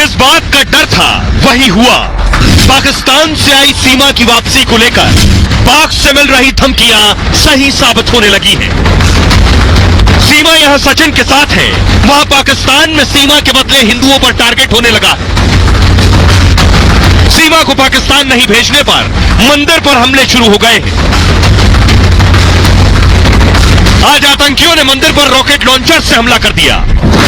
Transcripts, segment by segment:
जिस बात का डर था वही हुआ। पाकिस्तान से आई सीमा की वापसी को लेकर पाक से मिल रही धमकियां सही साबित होने लगी हैं। सीमा यहां सचिन के साथ है, वहां पाकिस्तान में सीमा के बदले हिंदुओं पर टारगेट होने लगा है। सीमा को पाकिस्तान नहीं भेजने पर मंदिर पर हमले शुरू हो गए हैं। आज आतंकियों ने मंदिर पर रॉकेट लॉन्चर से हमला कर दिया।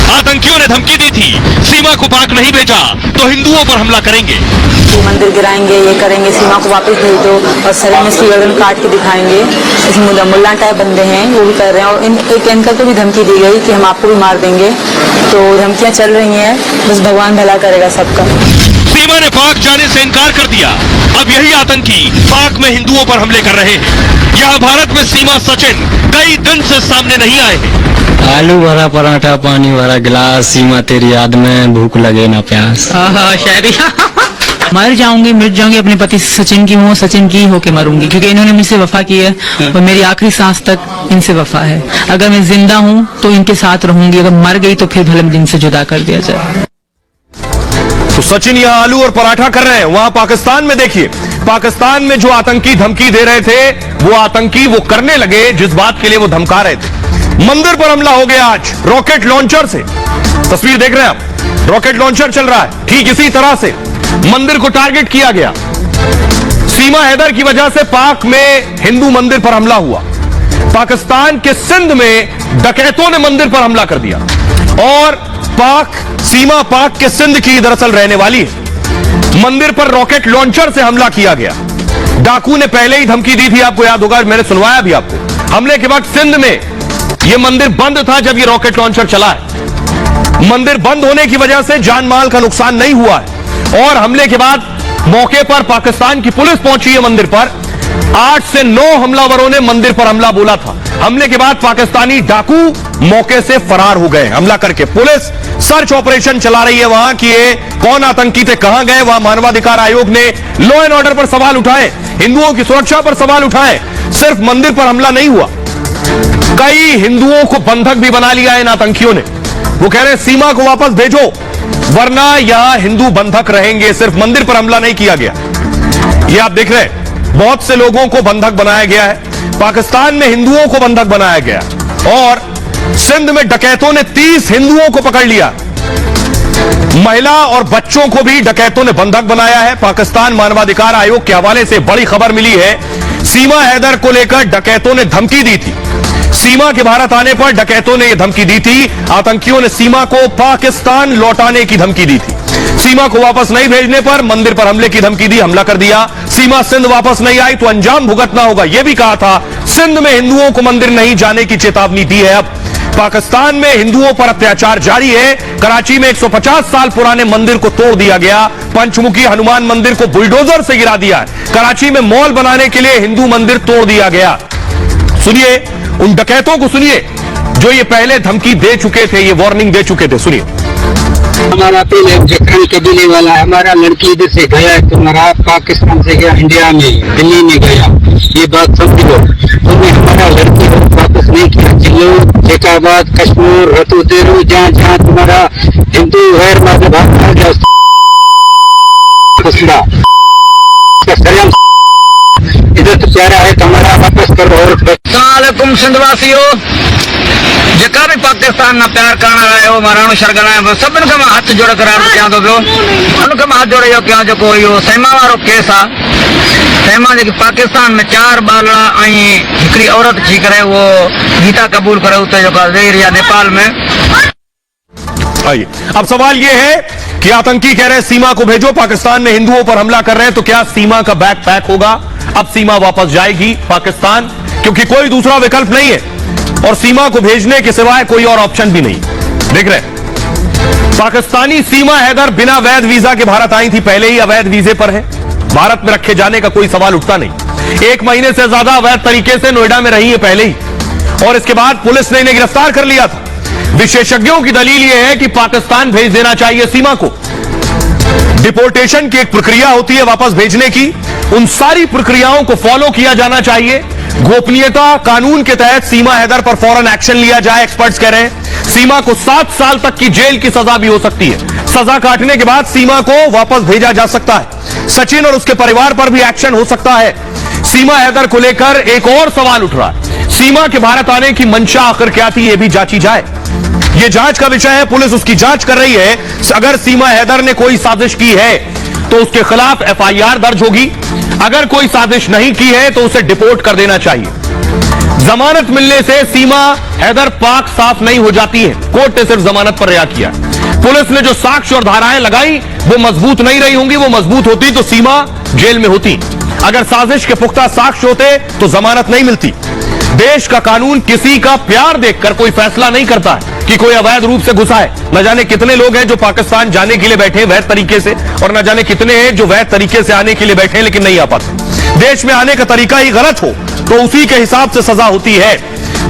आतंकियों ने धमकी दी थी, सीमा को पाक नहीं भेजा तो हिंदुओं पर हमला करेंगे, मंदिर गिराएंगे, ये करेंगे, सीमा को वापस भेज दो और शरीर में इसकी गर्दन काट के दिखाएंगे। इसमें मुल्ला टाइप बंदे हैं वो भी कर रहे हैं और एक एंकर को भी धमकी दी गई कि हम आपको भी मार देंगे। तो धमकियां चल रही हैं, बस भगवान भला करेगा सबका। सीमा ने पाक जाने से इनकार कर दिया। अब यही आतंकी पाक में हिंदुओं पर हमले कर रहे हैं। यहाँ भारत में सीमा सचिन कई दिन से सामने नहीं आए हैं। आलू भरा पराठा, पानी भरा गिलास, सीमा तेरी याद में भूख लगे ना प्यास। शायरी मर जाऊंगी, मिट जाऊंगी, अपने पति सचिन की हूँ, सचिन की होके मरूंगी, क्योंकि इन्होंने मुझसे वफा की है और मेरी आखिरी सांस तक इनसे वफा है। अगर मैं जिंदा हूँ तो इनके साथ रहूंगी, अगर मर गई तो फिर भले मुझे इनसे जुदा कर दिया जाए। तो सचिन यहाँ आलू और पराठा कर रहे हैं, वहां पाकिस्तान में देखिए, पाकिस्तान में जो आतंकी धमकी दे रहे थे वो आतंकी वो करने लगे जिस बात के लिए वो धमका रहे थे। मंदिर पर हमला हो गया आज रॉकेट लॉन्चर से। तस्वीर देख रहे हैं आप, रॉकेट लॉन्चर चल रहा है। ठीक इसी तरह से मंदिर को टारगेट किया गया। सीमा हैदर की वजह से पाक में हिंदू मंदिर पर हमला हुआ। पाकिस्तान के सिंध में डकैतों ने मंदिर पर हमला कर दिया और सीमा पाक के सिंध की दरअसल रहने वाली है। मंदिर पर रॉकेट लॉन्चर से हमला किया गया। डाकू ने पहले ही धमकी दी थी, आपको याद होगा, मैंने सुनवाया भी आपको। हमले के बाद सिंध में यह मंदिर बंद था जब यह रॉकेट लॉन्चर चला है। मंदिर बंद होने की वजह से जान माल का नुकसान नहीं हुआ है और हमले के बाद मौके पर पाकिस्तान की पुलिस पहुंची है मंदिर पर। 8 से 9 हमलावरों ने मंदिर पर हमला बोला था। हमले के बाद पाकिस्तानी डाकू मौके से फरार हो गए हमला करके। पुलिस सर्च ऑपरेशन चला रही है वहां कि ये कौन आतंकी थे, कहां गए। वहां मानवाधिकार आयोग ने लॉ एंड ऑर्डर पर सवाल उठाए, हिंदुओं की सुरक्षा पर सवाल उठाए। सिर्फ मंदिर पर हमला नहीं हुआ, कई हिंदुओं को बंधक भी बना लिया इन आतंकियों ने। वो कह रहे हैं सीमा को वापस भेजो वरना यहां हिंदू बंधक रहेंगे। सिर्फ मंदिर पर हमला नहीं किया गया, ये आप देख रहे हैं, बहुत से लोगों को बंधक बनाया गया है। पाकिस्तान में हिंदुओं को बंधक बनाया गया और सिंध में डकैतों ने 30 हिंदुओं को पकड़ लिया। महिला और बच्चों को भी डकैतों ने बंधक बनाया है। पाकिस्तान मानवाधिकार आयोग के हवाले से बड़ी खबर मिली है। सीमा हैदर को लेकर डकैतों ने धमकी दी थी। सीमा के भारत आने पर डकैतों ने यह धमकी दी थी। आतंकियों ने सीमा को पाकिस्तान लौटाने की धमकी दी थी। सीमा को वापस नहीं भेजने पर मंदिर पर हमले की धमकी दी, हमला कर दिया। सीमा सिंध वापस नहीं आई तो अंजाम भुगतना होगा, यह भी कहा था। सिंध में हिंदुओं को मंदिर नहीं जाने की चेतावनी दी है। अब पाकिस्तान में हिंदुओं पर अत्याचार जारी है। कराची में 150 साल पुराने मंदिर को तोड़ दिया गया। पंचमुखी हनुमान मंदिर को बुलडोजर से गिरा दिया है। कराची में मॉल बनाने के लिए हिंदू मंदिर तोड़ दिया गया। सुनिए उन डकैतों को, सुनिए जो ये पहले धमकी दे चुके थे, ये वार्निंग दे चुके थे। सुनिए, हमारा पहले जखन कबीले वाला है, हमारा लड़की इधर से गया है, तुम्हारा पाकिस्तान से गया, इंडिया में दिल्ली में गया, ये बात समझ लो। तुमने हमारा लड़की वापस नहीं किया। जिलो, जैकाबाद, कश्मीर, रतु तेरू, जहाँ जहाँ तुम्हारा हिंदू गैर मजहब आ गया इधर तो प्यारा है, तुम्हारा वापस करो। और सिंधवासियों जेका भी पाकिस्तान ना प्यार करण आयो, माराणो शरगना है, सभिनि खे मां हथ जोड़े करार कयां थो पियो। उनखे मां हथ जोड़े इहो कयां जेको इहो सेमा वारो केस आहे। सेमा जेकी पाकिस्तान में 4 बालड़ा ऐं हिकिड़ी औरत थी करे वो गीता कबूल करे उते जेको ज़हीर या नेपाल में। आइए, अब सवाल यह है कि आतंकी कह रहे हैं सीमा को भेजो, पाकिस्तान में हिंदुओं पर हमला कर रहे हैं, तो क्या सीमा का बैग पैक होगा? अब सीमा वापस जाएगी पाकिस्तान, क्योंकि कोई दूसरा विकल्प नहीं है और सीमा को भेजने के सिवाय कोई और ऑप्शन भी नहीं। देख रहे हैं, पाकिस्तानी सीमा हैदर बिना वैध वीजा के भारत आई थी, पहले ही अवैध वीजे पर है। भारत में रखे जाने का कोई सवाल उठता नहीं। 1 महीने से ज्यादा अवैध तरीके से नोएडा में रही है पहले ही, और इसके बाद पुलिस ने इन्हें गिरफ्तार कर लिया था। विशेषज्ञों की दलील यह है कि पाकिस्तान भेज देना चाहिए सीमा को। डिपोर्टेशन की एक प्रक्रिया होती है वापस भेजने की, उन सारी प्रक्रियाओं को फॉलो किया जाना चाहिए। गोपनीयता कानून के तहत सीमा हैदर पर फौरन एक्शन लिया जाए। एक्सपर्ट्स कह रहे हैं सीमा को 7 साल तक की जेल की सजा भी हो सकती है। सजा काटने के बाद सीमा को वापस भेजा जा सकता है। सचिन और उसके परिवार पर भी एक्शन हो सकता है। सीमा हैदर को लेकर एक और सवाल उठ रहा है, सीमा के भारत आने की मंशा आखिर क्या थी, यह भी जांची जाए। यह जांच का विषय है, पुलिस उसकी जांच कर रही है। अगर सीमा हैदर ने कोई साजिश की है तो उसके खिलाफ एफआईआर दर्ज होगी। अगर कोई साजिश नहीं की है तो उसे डिपोर्ट कर देना चाहिए। जमानत मिलने से सीमा हैदर पाक साफ नहीं हो जाती है। कोर्ट ने सिर्फ जमानत पर रिहा किया। पुलिस ने जो साक्ष्य और धाराएं लगाई वो मजबूत नहीं रही होंगी। वो मजबूत होती तो सीमा जेल में होती। अगर साजिश के पुख्ता साक्ष्य होते तो जमानत नहीं मिलती। देश का कानून किसी का प्यार देखकर कोई फैसला नहीं करता है कि कोई अवैध रूप से घुसा है। न जाने कितने लोग हैं जो पाकिस्तान जाने के लिए बैठे हैं वैध तरीके से, और न जाने कितने हैं जो वैध तरीके से आने के लिए बैठे हैं लेकिन नहीं आ पाते। देश में आने का तरीका ही गलत हो तो उसी के हिसाब से सजा होती है।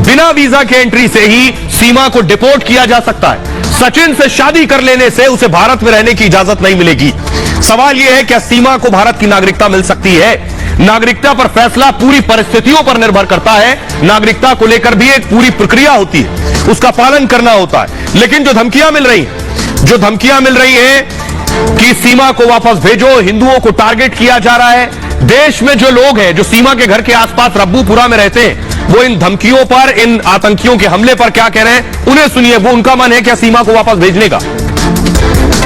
बिना वीजा के एंट्री से ही सीमा को डिपोर्ट किया जा सकता है। सचिन से शादी कर लेने से उसे भारत में रहने की इजाजत नहीं मिलेगी। सवाल यह है क्या सीमा को भारत की नागरिकता मिल सकती है? नागरिकता पर फैसला पूरी परिस्थितियों पर निर्भर करता है। नागरिकता को लेकर भी एक पूरी प्रक्रिया होती है, उसका पालन करना होता है। लेकिन जो धमकियां मिल रही हैं कि सीमा को वापस भेजो, हिंदुओं को टारगेट किया जा रहा है। देश में जो लोग हैं जो सीमा के घर के आसपास रब्बूपुरा में रहते हैं, वो इन धमकियों पर, इन आतंकियों के हमले पर क्या कह रहे हैं, उन्हें सुनिए। वो उनका मन है क्या सीमा को वापस भेजने का?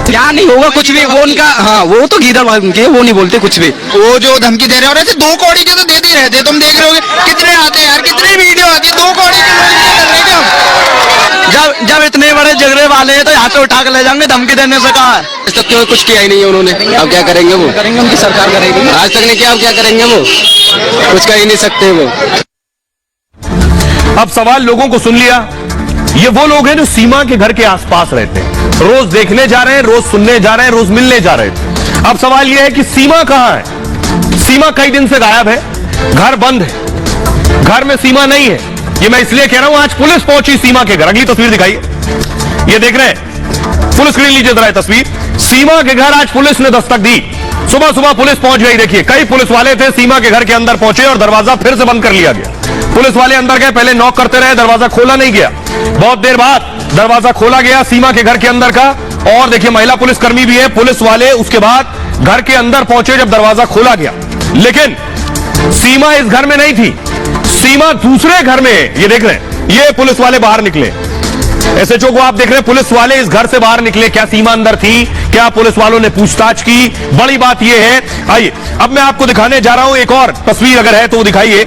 क्या नहीं होगा कुछ भी, वो उनका, हाँ वो तो गीदड़ उनके, वो नहीं बोलते कुछ भी। वो जो धमकी दे रहे हो, ऐसे 2 कौड़ी के तो देते रहते, तुम देख रहे होगे कितने आते हैं यार, कितनी वीडियो आती है 2 कौड़ी के। जब इतने बड़े झगड़े वाले हैं तो यहाँ पे उठा कर ले जाएंगे, धमकी देने से कहा है। इस तक तो कुछ किया ही नहीं है उन्होंने। अब क्या करेंगे? वो करेंगे, उनकी सरकार करेगी। आज तक नहीं किया, अब क्या करेंगे? वो कुछ कर ही नहीं सकते। वो अब सवाल लोगों को सुन लिया। ये वो लोग हैं जो सीमा के घर के आसपास रहते हैं, रोज देखने जा रहे हैं, रोज सुनने जा रहे हैं, रोज मिलने जा रहे थे। अब सवाल यह है कि सीमा कहां है? सीमा कई दिन से गायब है, घर बंद है, घर में सीमा नहीं है। ये मैं इसलिए कह रहा हूं, आज पुलिस पहुंची सीमा के घर। अगली तस्वीर दिखाइए, ये देख रहे हैं, फुल स्क्रीन लीजिए जरा तस्वीर। सीमा के घर आज पुलिस ने दस्तक दी। सुबह सुबह पुलिस पहुंच गई। देखिए कई पुलिस वाले थे, सीमा के घर के अंदर पहुंचे और दरवाजा फिर से बंद कर लिया गया। पुलिस वाले अंदर गए, पहले नॉक करते रहे, दरवाजा खोला नहीं गया। बहुत देर बाद दरवाजा खोला गया सीमा के घर के अंदर का, और देखिए महिला पुलिसकर्मी भी है। पुलिस वाले उसके बाद घर के अंदर पहुंचे जब दरवाजा खोला गया, लेकिन सीमा इस घर में नहीं थी, सीमा दूसरे घर में। ये देख रहे हैं, ये पुलिस वाले बाहर निकले। एसएचओ को आप देख रहे हैं, पुलिस वाले इस घर से बाहर निकले। क्या सीमा अंदर थी? क्या पुलिस वालों ने पूछताछ की? बड़ी बात यह है, आइए अब मैं आपको दिखाने जा रहा हूं एक और तस्वीर, अगर है तो वो दिखाइए।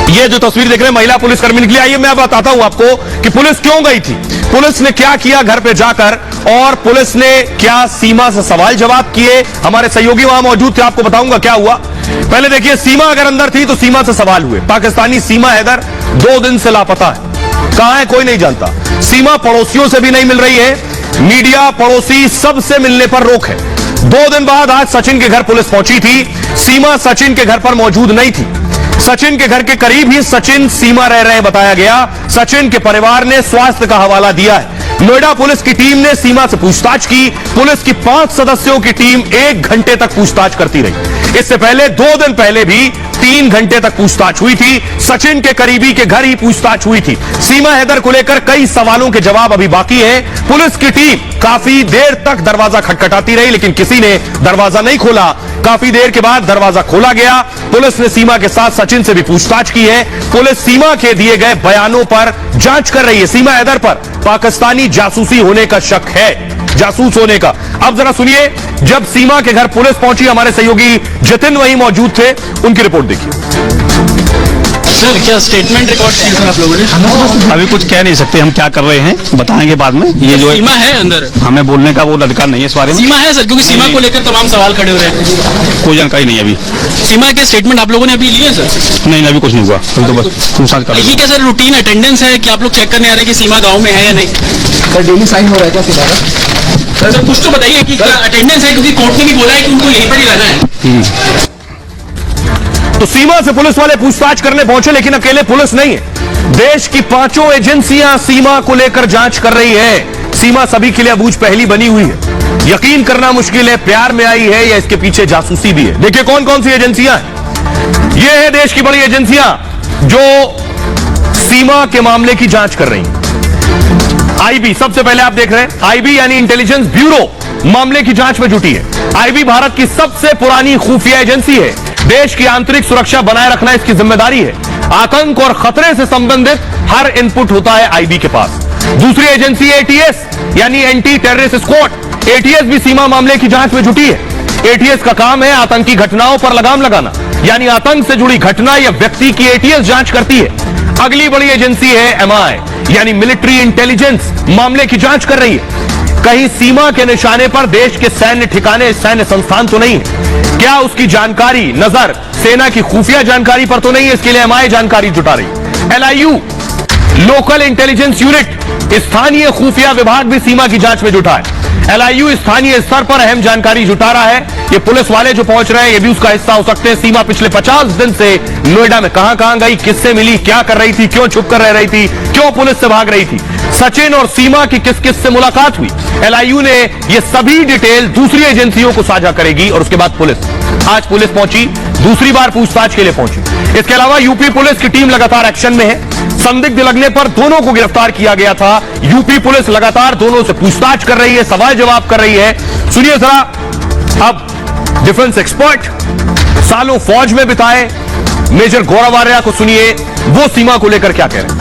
ये जो तस्वीर देख रहे हैं महिला पुलिसकर्मी निकली। आइए मैं बताता हूं आपको कि पुलिस क्यों गई थी, पुलिस ने क्या किया घर पे जाकर, और पुलिस ने क्या सीमा से सवाल जवाब किए। हमारे सहयोगी वहां मौजूद थे, आपको बताऊंगा क्या हुआ। पहले देखिए, सीमा अगर अंदर थी तो सीमा से सवाल हुए। पाकिस्तानी सीमा हैदर 2 दिन से लापता है, कहां है कोई नहीं जानता। सीमा पड़ोसियों से भी नहीं मिल रही है, मीडिया, पड़ोसी सबसे मिलने पर रोक है। 2 दिन बाद आज सचिन के घर पुलिस पहुंची थी। सीमा सचिन के घर पर मौजूद नहीं थी। सचिन के घर के करीब ही सचिन सीमा रह रहे हैं बताया गया। सचिन के परिवार ने स्वास्थ्य का हवाला दिया है। नोएडा पुलिस की टीम ने सीमा से पूछताछ की। पुलिस की 5 सदस्यों की टीम 1 घंटे तक पूछताछ करती रही। इससे पहले 2 दिन पहले भी 3 घंटे तक पूछताछ हुई थी। सचिन के करीबी के घर ही पूछताछ हुई थी। सीमा हैदर को लेकर कई सवालों के जवाब अभी बाकी है। पुलिस की टीम काफी देर तक दरवाजा खटखटाती रही, लेकिन किसी ने दरवाजा नहीं खोला। काफी देर के बाद दरवाजा खोला गया। पुलिस ने सीमा के साथ सचिन से भी पूछताछ की है। पुलिस सीमा के दिए गए बयानों पर जांच कर रही है। सीमा हैदर पर पाकिस्तानी जासूसी होने का शक है, जासूस होने का। अब जरा सुनिए, जब सीमा के घर पुलिस पहुंची, हमारे सहयोगी जितिन वहीं मौजूद थे, उनकी रिपोर्ट देखिए। सर क्या स्टेटमेंट रिकॉर्ड किया सर आप लोगों ने? अभी कुछ कह नहीं सकते, हम क्या कर रहे हैं बताएंगे बाद में। ये जो सीमा है अंदर, हमें बोलने का वो अधिकार नहीं है इस बारे में। सीमा है सर, क्योंकि सीमा को लेकर तमाम सवाल खड़े हो रहे हैं। कोई जानकारी नहीं है अभी। सीमा के स्टेटमेंट आप लोगों ने अभी लिए सर? नहीं, अभी कुछ नहीं हुआ, अभी तो बस पूछताछ कर। ये क्या सर रूटीन अटेंडेंस है कि आप लोग चेक करने आ रहे हैं कि सीमा गाँव में है या नहीं? सर डेली साइन हो रहा है क्या सीमा का? सर कुछ तो बताइए कि क्या अटेंडेंस है, क्योंकि कोर्ट ने भी बोला है कि उनको यहीं पर ही रहना है। तो सीमा से पुलिस वाले पूछताछ करने पहुंचे, लेकिन अकेले पुलिस नहीं है। देश की 5 एजेंसियां सीमा को लेकर जांच कर रही है। सीमा सभी के लिए अबूझ पहेली बनी हुई है। यकीन करना मुश्किल है प्यार में आई है या इसके पीछे जासूसी भी है। देखिए कौन कौन सी एजेंसियां हैं। ये है देश की बड़ी एजेंसियां जो सीमा के मामले की जांच कर रही हैं। आईबी सबसे पहले आप देख रहे हैं, आईबी यानी इंटेलिजेंस ब्यूरो मामले की जांच में जुटी है। आईबी भारत की सबसे पुरानी खुफिया एजेंसी है। देश की आंतरिक सुरक्षा बनाए रखना इसकी जिम्मेदारी है। आतंक और खतरे से संबंधित हर इनपुट होता है आईबी के पास। दूसरी एजेंसी एटीएस यानी एंटी टेररिस्ट स्क्वाड। एटीएस भी सीमा मामले की जांच में जुटी है। एटीएस का काम है आतंकी घटनाओं पर लगाम लगाना, यानी आतंक से जुड़ी घटना या व्यक्ति की एटीएस जांच करती है। अगली बड़ी एजेंसी है एमआई यानी मिलिट्री इंटेलिजेंस मामले की जांच कर रही है। कहीं सीमा के निशाने पर देश के सैन्य ठिकाने, सैन्य संस्थान तो नहीं है? क्या उसकी जानकारी, नजर सेना की खुफिया जानकारी पर तो नहीं है? इसके लिए एमआई जानकारी जुटा रही। एलआईयू लोकल इंटेलिजेंस यूनिट, स्थानीय खुफिया विभाग भी सीमा की जांच में जुटा है। एलआईयू स्थानीय स्तर पर अहम जानकारी जुटा रहा है। ये पुलिस वाले जो पहुंच रहे हैं ये भी उसका हिस्सा हो सकते हैं। सीमा पिछले 50 दिन से नोएडा में कहां गई, किससे मिली, क्या कर रही थी, क्यों छुप कर रह रही थी, क्यों पुलिस से भाग रही थी, सचिन और सीमा की किस किस से मुलाकात हुई। एलआईयू ने ये सभी डिटेल दूसरी एजेंसियों को साझा करेगी और उसके बाद पुलिस। आज पुलिस पहुंची, दूसरी बार पूछताछ के लिए पहुंची। इसके अलावा यूपी पुलिस की टीम लगातार एक्शन में है। संदिग्ध लगने पर दोनों को गिरफ्तार किया गया था। यूपी पुलिस लगातार दोनों से पूछताछ कर रही है, सवाल जवाब कर रही है। सुनिए जरा अब डिफेंस एक्सपर्ट, सालों फौज में बिताए मेजर गौरव आर्या को सुनिए, वो सीमा को लेकर क्या कह रहे हैं।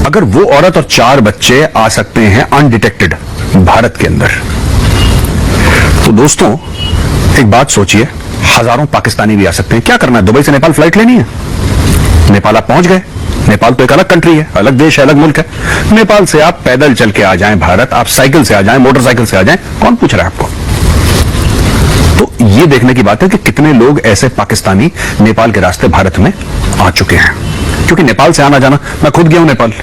अगर वो औरत और 4 बच्चे आ सकते हैं अनडिटेक्टेड भारत के अंदर, तो दोस्तों एक बात सोचिए, हजारों पाकिस्तानी भी आ सकते हैं। क्या करना है, दुबई से नेपाल फ्लाइट लेनी है? नेपाल आप पहुंच गए। नेपाल तो एक अलग कंट्री है, अलग देश है, अलग मुल्क है। नेपाल से आप पैदल चल के आ जाएं भारत, आप साइकिल से आ जाएं, मोटरसाइकिल से आ जाएं, कौन पूछ रहा है आपको? तो ये देखने की बात है कि कितने लोग ऐसे पाकिस्तानी नेपाल के रास्ते भारत में आ चुके हैं। क्योंकि नेपाल से आना जाना, मैं खुद गया हूं नेपाल,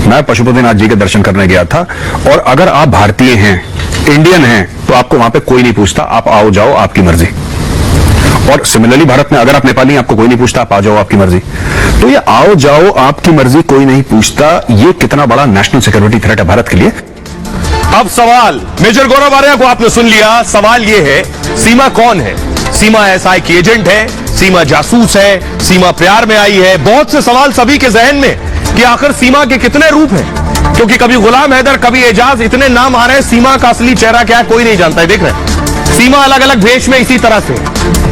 मैं पशुपतिनाथ जी के दर्शन करने गया था। और अगर आप भारतीय हैं, इंडियन हैं, तो आपको वहां पे कोई नहीं पूछता, आप आओ जाओ आपकी मर्जी। और सिमिलरली भारत में अगर आप नेपाली हैं, आपको कोई नहीं पूछता, आप आ जाओ आपकी मर्जी। तो ये आओ जाओ आपकी मर्जी, कोई नहीं पूछता, ये कितना बड़ा नेशनल सिक्योरिटी थ्रेट है भारत के लिए। अब सवाल, मेजर गौरव आर्या को आपने सुन लिया। सवाल यह है, सीमा कौन है? सीमा एसआई की एजेंट है, सीमा जासूस है, सीमा प्यार में आई है। बहुत से सवाल सभी के जहन में कि आखिर सीमा के कितने रूप हैं, क्योंकि कभी गुलाम हैदर, कभी एजाज, इतने नाम आ रहे हैं। सीमा का असली चेहरा क्या है कोई नहीं जानता है। देख रहे हैं सीमा अलग अलग भेष में इसी तरह से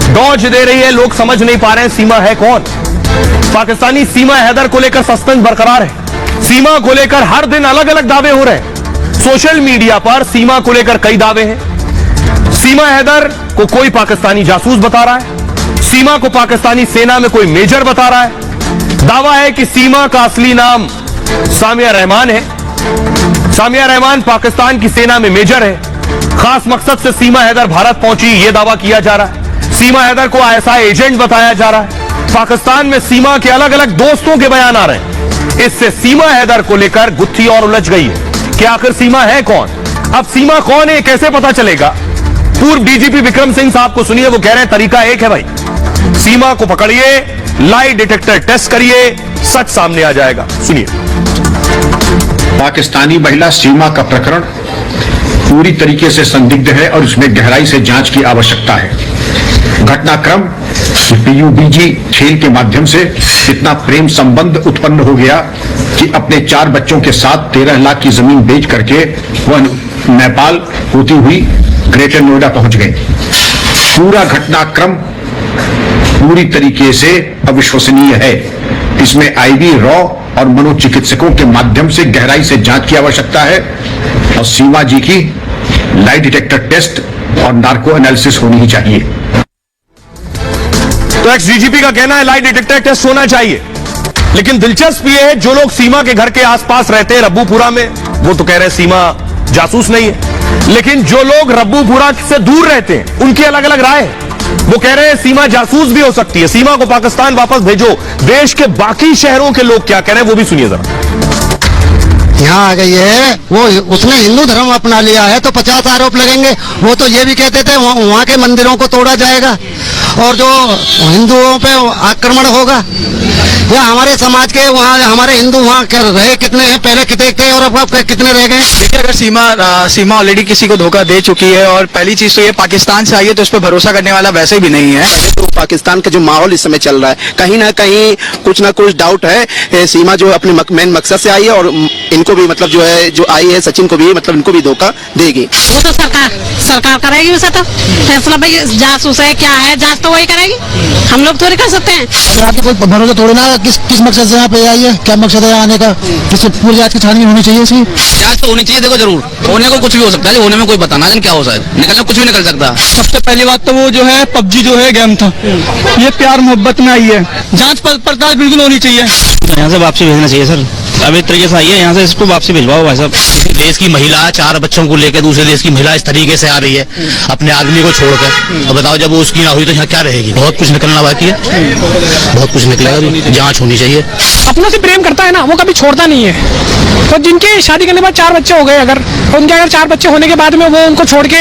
डॉज दे रही है, लोग समझ नहीं पा रहे हैं सीमा है कौन। पाकिस्तानी सीमा हैदर को लेकर सस्पेंस बरकरार है। सीमा को लेकर हर दिन अलग अलग दावे हो रहे हैं। सोशल मीडिया पर सीमा को लेकर कई दावे हैं। सीमा हैदर को कोई पाकिस्तानी जासूस बता रहा है, सीमा को पाकिस्तानी सेना में कोई मेजर बता रहा है। दावा है कि सीमा का असली नाम सामिया रहमान है। सामिया रहमान पाकिस्तान की सेना में मेजर है। खास मकसद से सीमा हैदर भारत पहुंची, यह दावा किया जा रहा है। सीमा हैदर को आईएसआई एजेंट बताया जा रहा है। पाकिस्तान में सीमा के अलग अलग दोस्तों के बयान आ रहे हैं। इससे सीमा हैदर को लेकर गुत्थी और उलझ गई है कि आखिर सीमा है कौन। अब सीमा कौन है कैसे पता चलेगा? पूर्व डीजीपी विक्रम सिंह साहब को सुनिए, वो कह रहे हैं तरीका एक है भाई, सीमा को पकड़िए, लाई डिटेक्टर टेस्ट करिए, सच सामने आ जाएगा। सुनिए। पाकिस्तानी महिला सीमा का प्रकरण पूरी तरीके से संदिग्ध है और इसमें गहराई से जांच की आवश्यकता है। घटनाक्रम पीयूबीजी खेल के माध्यम से इतना प्रेम संबंध उत्पन्न हो गया कि अपने 4 बच्चों के साथ 13 लाख की जमीन बेच करके वह नेपाल होती हुई ग्रेटर नोएडा पहुंच गए। पूरा घटनाक्रम पूरी तरीके से अविश्वसनीय है। इसमें आईवी, रॉ और मनोचिकित्सकों के माध्यम से गहराई से जांच की आवश्यकता है और सीमा जी की लाई डिटेक्टर टेस्ट और नार्को एनालिसिस होनी ही चाहिए। तो एक्स डीजीपी का कहना है लाई डिटेक्टर टेस्ट होना चाहिए, लेकिन दिलचस्प ये है जो लोग सीमा के घर के आसपास रहते हैं रब्बूपुरा में, वो तो कह रहे हैं सीमा जासूस नहीं है। लेकिन जो लोग रब्बूपुरा से दूर रहते हैं उनकी अलग अलग राय है। वो कह रहे हैं सीमा जासूस भी हो सकती है, सीमा को पाकिस्तान वापस भेजो। देश के बाकी शहरों के लोग क्या कह रहे हैं वो भी सुनिए जरा। यहाँ आ गई है, वो उसने हिंदू धर्म अपना लिया है तो 50 आरोप लगेंगे। वो तो ये भी कहते थे वहाँ के मंदिरों को तोड़ा जाएगा और जो हिंदुओं पे आक्रमण होगा, या हमारे समाज के वहाँ हमारे हिंदू वहाँ रहे कितने हैं, पहले कितने थे और अब कितने रह गए। देखिए, अगर सीमा ऑलरेडी किसी को धोखा दे चुकी है और पहली चीज तो ये पाकिस्तान से आई है तो इस पर भरोसा करने वाला वैसे भी नहीं है। तो पाकिस्तान का जो माहौल इस समय चल रहा है, कहीं ना कहीं कुछ ना कुछ डाउट है। सीमा जो अपने मेन मकसद से आई है और इनको भी मतलब जो है जो आई है सचिन को भी मतलब इनको भी धोखा देगी। वो तो सरकार करेगी उसे तो फैसला, भाई जासूस है क्या है, जांच तो वही करेगी, हम लोग थोड़ी कर सकते हैं। तो आपको कोई भरोसा थोड़ी ना, किस मकसद से यहाँ पे आई है, क्या मकसद है आने का, इससे पूरी जांच की छानबीन होनी चाहिए। इसकी जांच तो होनी चाहिए। देखो जरूर होने को कुछ भी हो सकता है, होने में कोई बताना क्या हो सकता है, निकलना कुछ भी निकल सकता है। सबसे पहली बात तो वो जो है PUBG जो है गेम था, ये प्यार मोहब्बत में आई है, जांच पड़ताल बिल्कुल होनी चाहिए। यहाँ से वापसी भेजना चाहिए सर, अब एक तरीके से आई है, यहाँ से इसको वापसी भिजवाओ भाई साहब। देश की महिला 4 बच्चों को लेकर दूसरे देश की महिला इस तरीके से आ रही है अपने आदमी को छोड़कर, और बताओ जब वो उसकी ना हुई तो यहाँ क्या रहेगी। बहुत कुछ निकलना बाकी है, बहुत कुछ निकलेगा, जांच होनी चाहिए। अपनों से प्रेम करता है ना, वो कभी छोड़ता नहीं है। तो जिनके शादी करने के बाद 4 बच्चे हो गए, अगर उनके अगर 4 बच्चे होने के बाद में वो उनको छोड़ के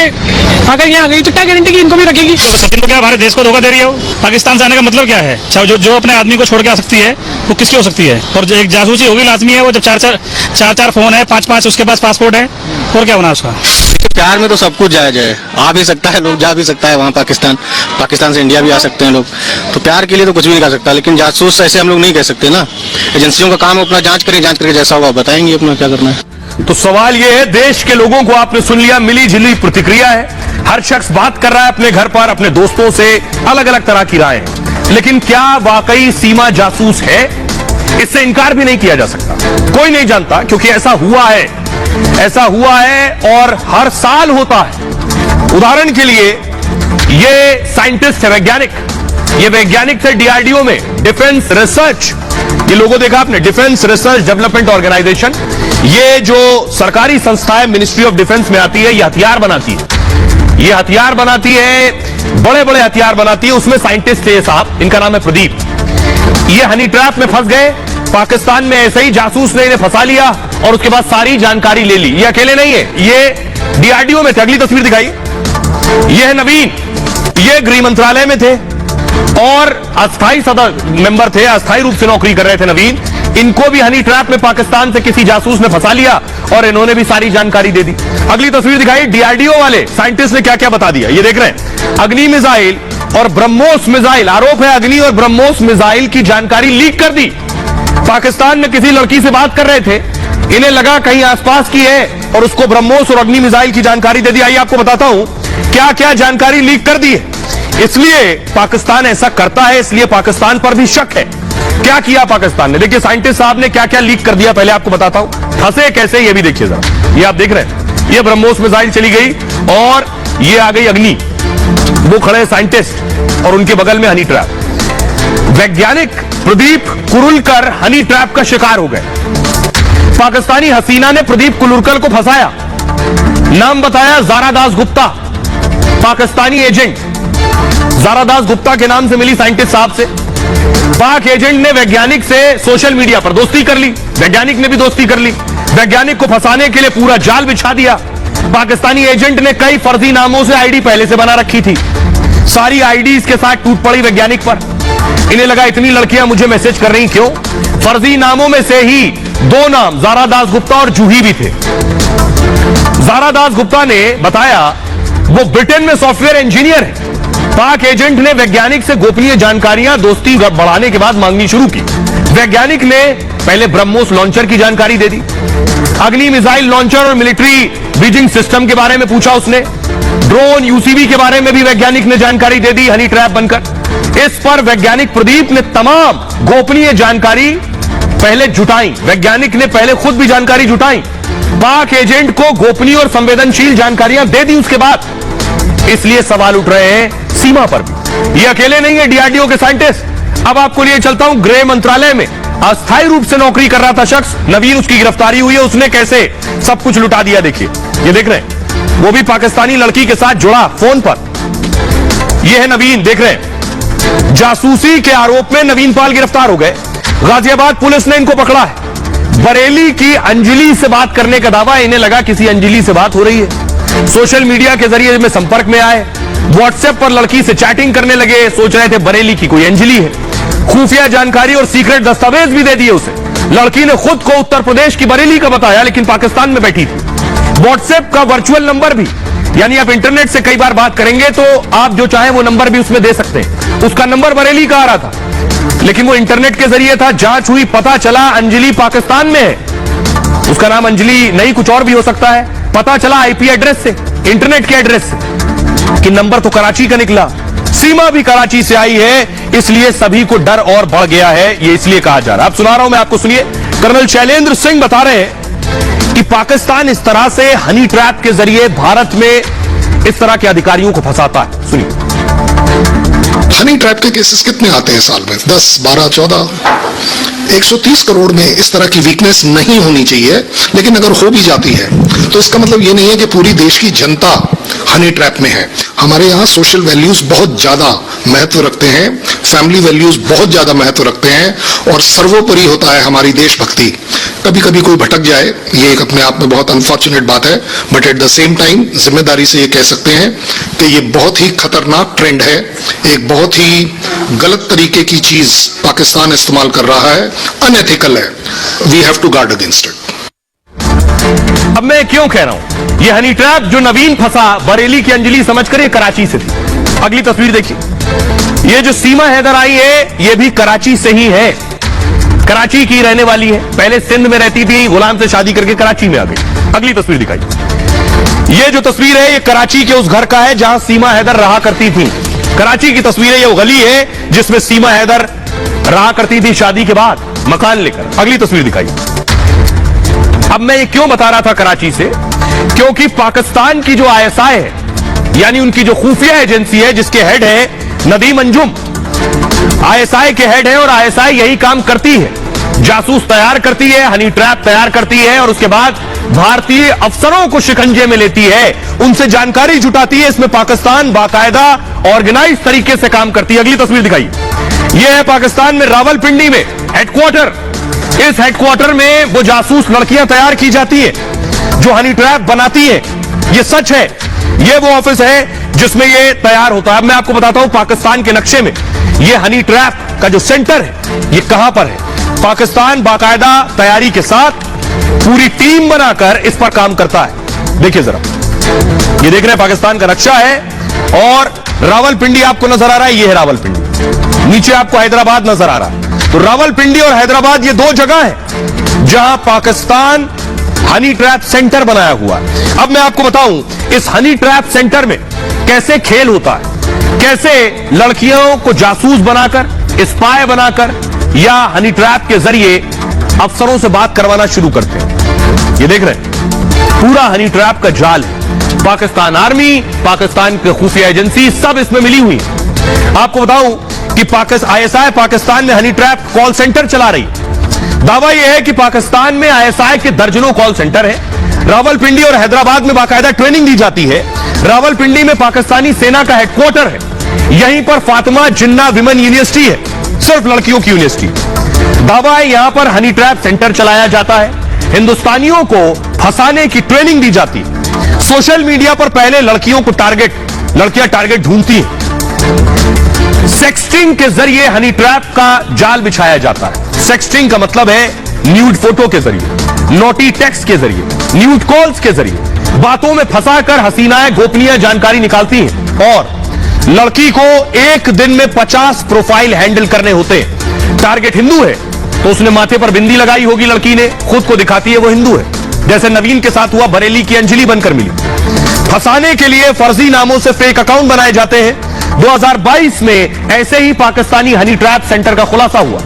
अगर यहाँ गई तो क्या गारंटी कि इनको भी रखेगी। तो सचिन को क्या हमारे देश को धोखा दे रही है वो? पाकिस्तान से आने का मतलब क्या है? जो अपने आदमी को छोड़ के आ सकती है वो किसकी हो सकती है? और एक जासूसी होगी लाजमी है वो, जब 4 फोन है, 5 उसके पास पासपोर्ट है, और क्या होना उसका। प्यार में तो सब कुछ जायज है, आ भी सकता है लोग, जा भी सकता है वहाँ पाकिस्तान से इंडिया भी आ सकते हैं लोग, तो प्यार के लिए तो कुछ भी नहीं कर सकता। लेकिन जासूस ऐसे हम लोग नहीं कह सकते ना, एजेंसियों का काम अपना जांच करके जैसा होगा बताएंगे अपना क्या करना है। तो सवाल यह है, देश के लोगों को आपने सुन लिया, मिली जुली प्रतिक्रिया है, हर शख्स बात कर रहा है अपने घर पर, अपने दोस्तों से, अलग अलग तरह की राय है। लेकिन क्या वाकई सीमा जासूस है? इससे इनकार भी नहीं किया जा सकता, कोई नहीं जानता, क्योंकि ऐसा हुआ है और हर साल होता है। उदाहरण के लिए ये साइंटिस्ट है, वैज्ञानिक थे डीआरडीओ में, डिफेंस रिसर्च, ये लोगो देखा आपने, डिफेंस रिसर्च डेवलपमेंट ऑर्गेनाइजेशन, ये जो सरकारी संस्था है मिनिस्ट्री ऑफ डिफेंस में आती है, ये हथियार बनाती है, बड़े बड़े हथियार बनाती है। उसमें साइंटिस्ट थे साहब, इनका नाम है प्रदीप। ये हनी ट्रैप में फंस गए, पाकिस्तान में ऐसे ही जासूस ने इन्हें फंसा लिया और उसके बाद सारी जानकारी ले ली। ये अकेले नहीं है, ये डीआरडीओ में थे, अगली तस्वीर दिखाई, ये है नवीन, ये गृह मंत्रालय में थे और अस्थायी मेंबर थे, अस्थायी रूप से नौकरी कर रहे थे नवीन। इनको भी हनी ट्रैप में पाकिस्तान से किसी जासूस ने फंसा लिया और इन्होंने भी सारी जानकारी दे दी। अगली तस्वीर दिखाई, डीआरडीओ वाले साइंटिस्ट ने क्या क्या बता दिया, ये देख रहे हैं। अग्नि मिसाइल और ब्रह्मोस मिसाइल, आरोप है अग्नि और ब्रह्मोस मिसाइल की जानकारी लीक कर दी। पाकिस्तान में किसी लड़की से बात कर रहे थे, इन्हें लगा कहीं आसपास की है और उसको ब्रह्मोस और अग्नि मिसाइल की जानकारी दे दी। आइए आपको बताता हूं क्या क्या जानकारी लीक कर दी है। इसलिए पाकिस्तान ऐसा करता है, इसलिए पाकिस्तान पर भी शक है। क्या किया पाकिस्तान ने, देखिए साइंटिस्ट साहब ने क्या क्या लीक कर दिया, पहले आपको बताता हूं। फंसे कैसे ये भी देखिए जरा, ये आप देख रहे हैं, ये ब्रह्मोस मिसाइल चली गई और ये आ गई अग्नि, वो खड़े साइंटिस्ट और उनके बगल में हनी ट्रैप। वैज्ञानिक प्रदीप कुरुलकर हनी ट्रैप का शिकार हो गए। पाकिस्तानी हसीना ने प्रदीप कुरुलकर को फंसाया, नाम बताया ज़ारा दास गुप्ता, पाकिस्तानी एजेंट। ज़ारा दास गुप्ता के नाम से मिली साइंटिस्ट साहब से। पाक एजेंट ने वैज्ञानिक से सोशल मीडिया पर दोस्ती कर ली, वैज्ञानिक ने भी दोस्ती कर ली, वैज्ञानिक को फंसाने के लिए पूरा जाल बिछा दिया। पाकिस्तानी एजेंट ने कई फर्जी नामों से आईडी पहले से बना रखी थी, सारी आईडी के साथ टूट पड़ी वैज्ञानिक पर। इन्हें लगा इतनी लड़कियां मुझे मैसेज कर रही, क्यों? फर्जी नामों में से ही 2 नाम ज़ारा दास गुप्ता और जूही भी थे। ज़ारा दास गुप्ता ने बताया वो ब्रिटेन में सॉफ्टवेयर इंजीनियर है। पाक एजेंट ने वैज्ञानिक से गोपनीय जानकारियां दोस्ती बढ़ाने के बाद मांगनी शुरू की। वैज्ञानिक ने पहले ब्रह्मोस लॉन्चर की जानकारी दे दी, अग्नि मिसाइल लॉन्चर और मिलिट्री ब्रीजिंग सिस्टम के बारे में पूछा उसने, ड्रोन यूसीवी के बारे में भी वैज्ञानिक ने जानकारी दे दी हनी ट्रैप बनकर। इस पर वैज्ञानिक प्रदीप ने तमाम गोपनीय जानकारी पहले जुटाई, वैज्ञानिक ने पहले खुद भी जानकारी जुटाई, पाक एजेंट को गोपनीय और संवेदनशील जानकारियां दे दी उसके बाद। इसलिए सवाल उठ रहे हैं सीमा पर भी। ये अकेले नहीं है डीआरडीओ के साइंटिस्ट। अब आपको लिए चलता हूं गृह मंत्रालय में अस्थायी रूप से नौकरी कर रहा था शख्स नवीन, उसकी गिरफ्तारी हुई है। उसने कैसे सब कुछ लुटा दिया, देखिए ये देख रहे हैं, वो भी पाकिस्तानी लड़की के साथ जुड़ा फोन पर। यह है नवीन, देख रहे हैं, जासूसी के आरोप में नवीन पाल गिरफ्तार हो गए। गाजियाबाद पुलिस ने इनको पकड़ा है। बरेली की अंजलि से बात करने का दावा, इन्हें लगा किसी अंजलि से बात हो रही है। सोशल मीडिया के जरिए में संपर्क में आए, व्हाट्सएप पर लड़की से चैटिंग करने लगे, सोच रहे थे बरेली की कोई अंजलि है। खुफिया जानकारी और सीक्रेट दस्तावेज भी दे दिए उसे। लड़की ने खुद को उत्तर प्रदेश की बरेली का बताया, लेकिन पाकिस्तान में बैठी थी। व्हाट्सएप का वर्चुअल नंबर भी, यानी आप इंटरनेट से कई बार बात करेंगे तो आप जो चाहें वो नंबर भी उसमें दे सकते हैं। उसका नंबर बरेली का आ रहा था, लेकिन वो इंटरनेट के जरिए था। जांच हुई, पता चला अंजलि पाकिस्तान में है। उसका नाम अंजलि नहीं कुछ और भी हो सकता है। पता चला आईपी एड्रेस से, इंटरनेट के एड्रेस से, कि नंबर तो कराची का निकला। सीमा भी कराची से आई है, इसलिए सभी को डर और बढ़ गया है, ये इसलिए कहा जा रहा है। अब सुना रहा हूं मैं आपको, सुनिए। कर्नल शैलेंद्र सिंह बता रहे हैं कि पाकिस्तान इस तरह से हनी ट्रैप के जरिए भारत में इस तरह के अधिकारियों को फंसाता है। सुनिए। हनी ट्रैप के केसेस कितने आते हैं साल में? 10, 12, 14, 130 करोड़ में इस तरह की वीकनेस नहीं होनी चाहिए, लेकिन अगर हो भी जाती है तो इसका मतलब ये नहीं है कि पूरी देश की जनता हनी ट्रैप में है। हमारे यहाँ सोशल वैल्यूज बहुत ज्यादा महत्व रखते हैं, फैमिली वैल्यूज बहुत ज्यादा महत्व रखते हैं, और सर्वोपरि होता है हमारी देशभक्ति। कभी कभी कोई भटक जाए, ये एक अपने आप में बहुत अनफॉर्चुनेट बात है, but at the same time जिम्मेदारी से ये कह सकते हैं कि ये बहुत ही खतरनाक ट्रेंड है, एक बहुत ही गलत तरीके की चीज पाकिस्तान इस्तेमाल कर रहा है, अनएथिकल है। We have to guard against it. अब मैं क्यों कह रहा हूं, ये हनी ट्रैप जो नवीन फंसा बरेली की अंजलि समझकर, ये कराची से थी। अगली तस्वीर देखिए, ये जो सीमा हैदर आई है ये भी कराची से ही है, कराची की रहने वाली है। पहले सिंध में रहती थी, गुलाम से शादी करके कराची में आ गई। अगली तस्वीर दिखाई। ये जो तस्वीर है ये कराची के उस घर का है जहां सीमा हैदर रहा करती थी। कराची की तस्वीर है, ये वो गली है जिसमें सीमा हैदर रहा करती थी शादी के बाद मकान लेकर। अगली तस्वीर दिखाई। अब मैं ये क्यों बता रहा था कराची से, क्योंकि पाकिस्तान की जो आईएसआई है, यानी उनकी जो खुफिया एजेंसी है जिसके हेड है नदीम अंजुम, आईएसआई के हेड है, और आईएसआई यही काम करती है, जासूस तैयार करती है, हनी ट्रैप तैयार करती है, और उसके बाद भारतीय अफसरों को शिकंजे में लेती है, उनसे जानकारी जुटाती है। इसमें पाकिस्तान बाकायदा ऑर्गेनाइज तरीके से काम करती है। अगली तस्वीर दिखाई। यह है पाकिस्तान में रावलपिंडी में हेडक्वार्टर। इस हेडक्वार्टर में वो जासूस लड़कियां तैयार की जाती है जो हनी ट्रैप बनाती है। ये सच है, ये वो ऑफिस है जिसमें ये तैयार होता है। अब मैं आपको बताता हूं पाकिस्तान के नक्शे में ये हनी ट्रैप का जो सेंटर है ये कहां पर है। पाकिस्तान बाकायदा तैयारी के साथ पूरी टीम बनाकर इस पर काम करता है। देखिए जरा, ये देख रहे हैं पाकिस्तान का नक्शा है, और रावलपिंडी आपको नजर आ रहा है, ये है रावलपिंडी। नीचे आपको हैदराबाद नजर आ रहा है। तो रावलपिंडी और हैदराबाद ये दो जगह है जहां पाकिस्तान हनी ट्रैप सेंटर बनाया हुआ है। अब मैं आपको बताऊं इस हनी ट्रैप सेंटर में कैसे खेल होता है, कैसे लड़कियों को जासूस बनाकर, स्पाई बनाकर या हनी ट्रैप के जरिए अफसरों से बात करवाना शुरू करते हैं। ये देख रहे हैं पूरा हनी ट्रैप का जाल है। पाकिस्तान आर्मी, पाकिस्तान की खुफिया एजेंसी सब इसमें मिली हुई है। आपको बताऊं कि आईएसआई पाकिस्तान में हनी ट्रैप कॉल सेंटर चला रही है। दावा यह है कि पाकिस्तान में आईएसआई के दर्जनों कॉल सेंटर है। रावलपिंडी और हैदराबाद में बाकायदा ट्रेनिंग दी जाती है। रावलपिंडी में पाकिस्तानी सेना का हेडक्वार्टर है। यहीं पर फातिमा जिन्ना विमेन यूनिवर्सिटी है, सिर्फ लड़कियों की यूनिवर्सिटी। दावा है यहां पर हनी ट्रैप सेंटर चलाया जाता है, हिंदुस्तानियों को फंसाने की ट्रेनिंग दी जाती है। सोशल मीडिया पर पहले लड़कियों को लड़कियां टारगेट ढूंढती हैं। सेक्सटिंग के जरिए हनी ट्रैप का जाल बिछाया जाता है। सेक्सटिंग का मतलब है न्यूड फोटो के जरिए, नोटी टेक्स्ट के जरिए, न्यूड कॉल्स के जरिए बातों में फंसाकर हसीनाएं गोपनीय जानकारी निकालती हैं, और लड़की को एक दिन में 50 प्रोफाइल हैंडल करने होते हैं। टारगेट हिंदू है तो उसने माथे पर बिंदी लगाई होगी, लड़की ने खुद को दिखाती है वो हिंदू है, जैसे नवीन के साथ हुआ, बरेली की अंजलि बनकर मिली। फंसाने के लिए फर्जी नामों से फेक अकाउंट बनाए जाते हैं। 2022 में ऐसे ही पाकिस्तानी हनी ट्रैप सेंटर का खुलासा हुआ।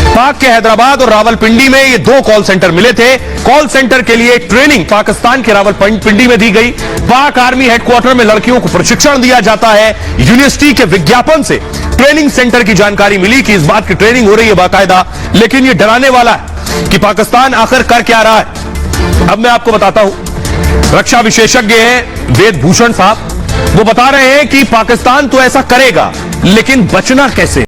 पाक के हैदराबाद और रावलपिंडी में ये दो कॉल सेंटर मिले थे। कॉल सेंटर के लिए ट्रेनिंग पाकिस्तान के रावलपिंडी में दी गई। पाक आर्मी हेडक्वार्टर में लड़कियों को प्रशिक्षण दिया जाता है। यूनिवर्सिटी के विज्ञापन से ट्रेनिंग सेंटर की जानकारी मिली कि इस बात की ट्रेनिंग हो रही है बाकायदा। लेकिन ये डराने वाला है कि पाकिस्तान आखिर कर क्या रहा है। अब मैं आपको बताता हूं, रक्षा विशेषज्ञ हैं वेद भूषण साहब, वो बता रहे हैं कि पाकिस्तान तो ऐसा करेगा, लेकिन बचना कैसे।